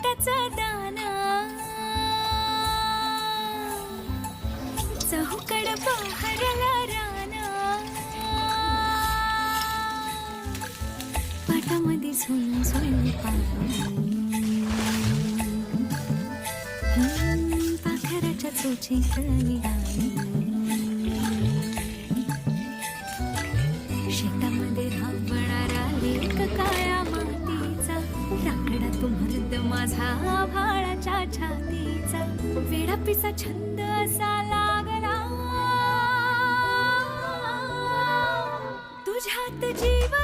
पोटाचा दाना चहूकड बहरला राना पाटामध्ये झुळून झुळून पाणी पाखराच्या चोचीत निघाली शेतामध्ये राबणारा लेक काळ्या मातीचा राखडा तो मर्द माझा आभाळाच्या छातीचा वेडा पिसा छंद असा लागला तुझ्यात जीवन